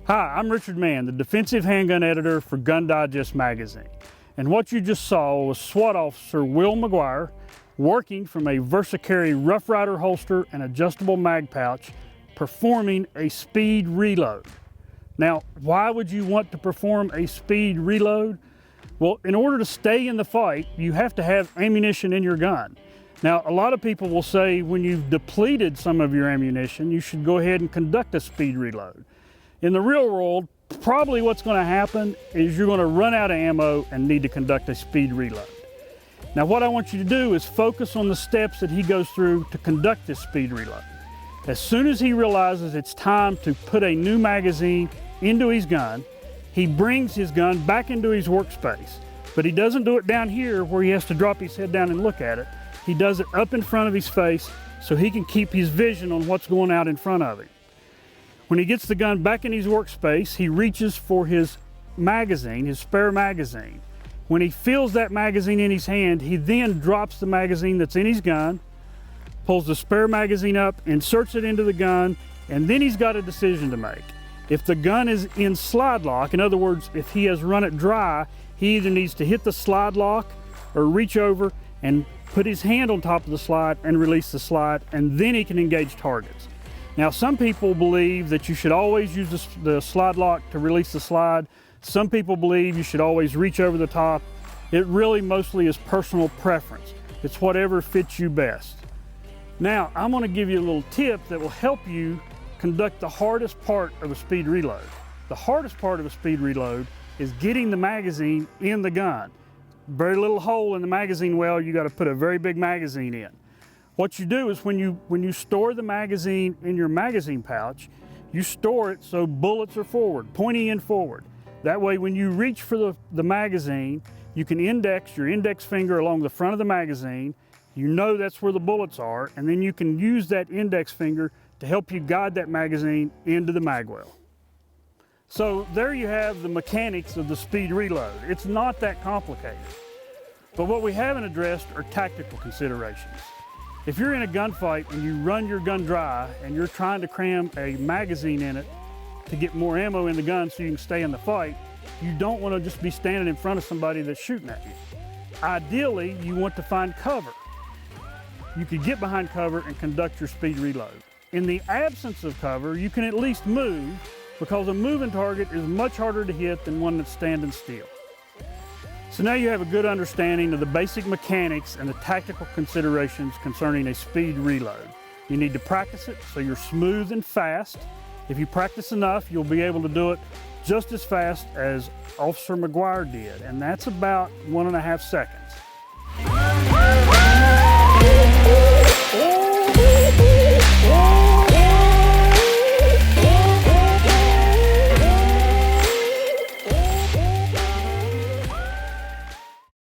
Hi, I'm Richard Mann, the defensive handgun editor for Gun Digest magazine. And what you just saw was SWAT officer Will McGuire working from a Versacarry Rough Rider holster and adjustable mag pouch, performing a speed reload. Now, why would you want to perform a speed reload? Well, in order to stay in the fight, you have to have ammunition in your gun. Now, a lot of people will say when you've depleted some of your ammunition, you should go ahead and conduct a speed reload. In the real world, probably what's going to happen is you're going to run out of ammo and need to conduct a speed reload. Now, what I want you to do is focus on the steps that he goes through to conduct this speed reload. As soon as he realizes it's time to put a new magazine into his gun, he brings his gun back into his workspace. But he doesn't do it down here where he has to drop his head down and look at it. He does it up in front of his face so he can keep his vision on what's going out in front of him. When he gets the gun back in his workspace, he reaches for his magazine, his spare magazine. When he feels that magazine in his hand, he then drops the magazine that's in his gun, pulls the spare magazine up, inserts it into the gun, and then he's got a decision to make. If the gun is in slide lock, in other words, if he has run it dry, he either needs to hit the slide lock or reach over and put his hand on top of the slide and release the slide, and then he can engage targets. Now, some people believe that you should always use the slide lock to release the slide. Some people believe you should always reach over the top. It really mostly is personal preference. It's whatever fits you best. Now, I'm going to give you a little tip that will help you conduct the hardest part of a speed reload. The hardest part of a speed reload is getting the magazine in the gun. Very little hole in the magazine well, you got to put a very big magazine in. What you do is when you store the magazine in your magazine pouch, you store it so bullets are forward, pointing in forward. That way when you reach for the magazine, you can index your index finger along the front of the magazine. You know that's where the bullets are, and then you can use that index finger to help you guide that magazine into the mag well. So there you have the mechanics of the speed reload. It's not that complicated. But what we haven't addressed are tactical considerations. If you're in a gunfight and you run your gun dry and you're trying to cram a magazine in it to get more ammo in the gun so you can stay in the fight, you don't want to just be standing in front of somebody that's shooting at you. Ideally, you want to find cover. You could get behind cover and conduct your speed reload. In the absence of cover, you can at least move, because a moving target is much harder to hit than one that's standing still. So now you have a good understanding of the basic mechanics and the tactical considerations concerning a speed reload. You need to practice it so you're smooth and fast. If you practice enough, you'll be able to do it just as fast as Officer McGuire did, and that's about 1.5 seconds.